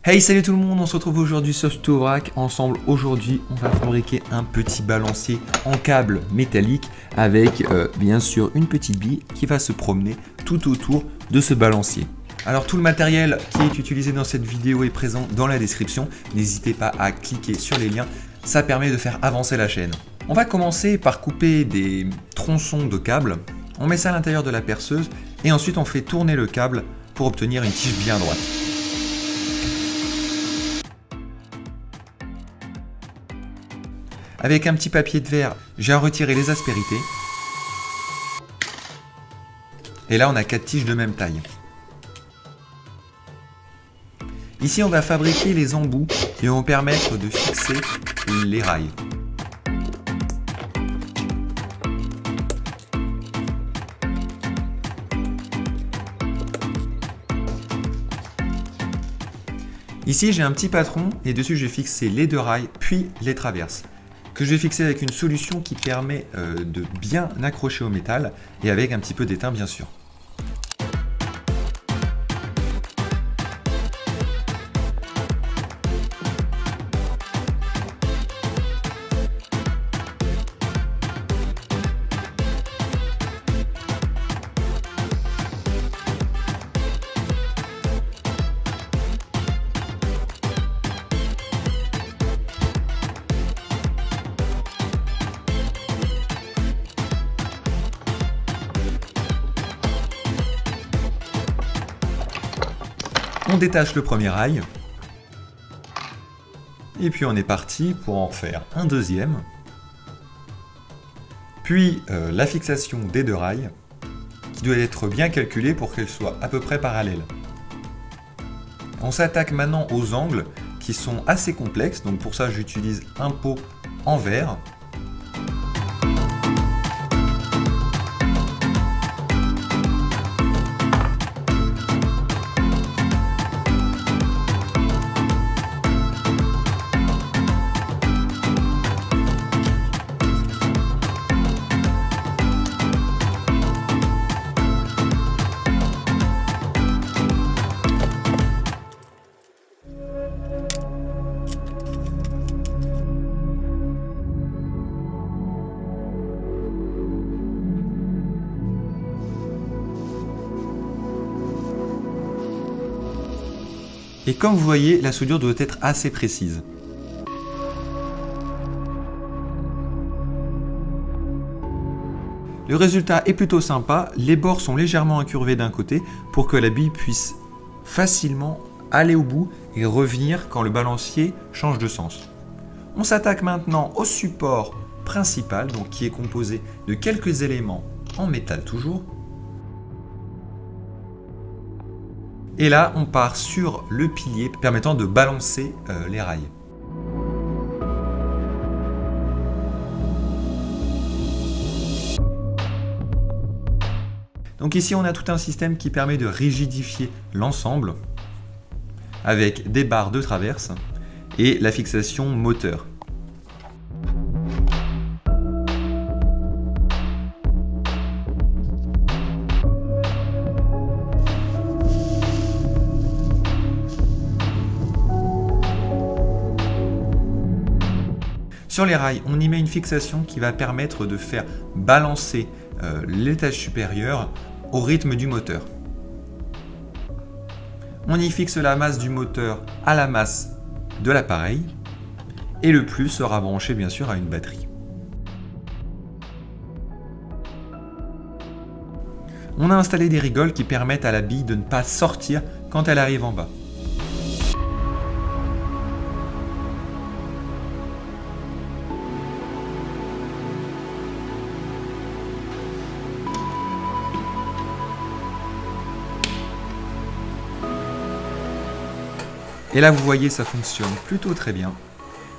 Hey, salut tout le monde, on se retrouve aujourd'hui sur Tutovrac. Ensemble, aujourd'hui, on va fabriquer un petit balancier en câble métallique avec bien sûr une petite bille qui va se promener tout autour de ce balancier. Alors tout le matériel qui est utilisé dans cette vidéo est présent dans la description. N'hésitez pas à cliquer sur les liens, ça permet de faire avancer la chaîne. On va commencer par couper des tronçons de câble. On met ça à l'intérieur de la perceuse et ensuite on fait tourner le câble pour obtenir une tige bien droite. Avec un petit papier de verre, j'ai retiré les aspérités. Et là, on a 4 tiges de même taille. Ici, on va fabriquer les embouts qui vont permettre de fixer les rails. Ici, j'ai un petit patron et dessus, je vais fixer les 2 rails, puis les traverses, que je vais fixer avec une solution qui permet de bien accrocher au métal et avec un petit peu d'étain bien sûr. On détache le premier rail et puis on est parti pour en faire un deuxième, puis la fixation des 2 rails qui doit être bien calculée pour qu'elle soit à peu près parallèle. On s'attaque maintenant aux angles qui sont assez complexes, donc pour ça j'utilise un pot en verre. Et comme vous voyez, la soudure doit être assez précise. Le résultat est plutôt sympa, les bords sont légèrement incurvés d'un côté pour que la bille puisse facilement aller au bout et revenir quand le balancier change de sens. On s'attaque maintenant au support principal, donc qui est composé de quelques éléments en métal toujours. Et là, on part sur le pilier permettant de balancer les rails. Donc ici, on a tout un système qui permet de rigidifier l'ensemble avec des barres de traverse et la fixation moteur. Sur les rails, on y met une fixation qui va permettre de faire balancer l'étage supérieur au rythme du moteur. On y fixe la masse du moteur à la masse de l'appareil et le plus sera branché bien sûr à une batterie. On a installé des rigoles qui permettent à la bille de ne pas sortir quand elle arrive en bas. Et là, vous voyez, ça fonctionne plutôt très bien.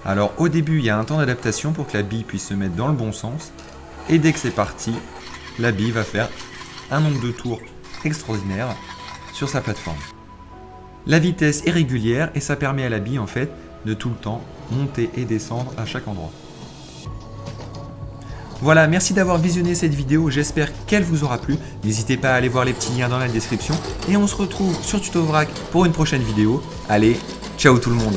Alors, au début, il y a un temps d'adaptation pour que la bille puisse se mettre dans le bon sens. Et dès que c'est parti, la bille va faire un nombre de tours extraordinaire sur sa plateforme. La vitesse est régulière et ça permet à la bille en fait de tout le temps monter et descendre à chaque endroit. Voilà, merci d'avoir visionné cette vidéo, j'espère qu'elle vous aura plu. N'hésitez pas à aller voir les petits liens dans la description et on se retrouve sur Tuto Vrac pour une prochaine vidéo. Allez, ciao tout le monde!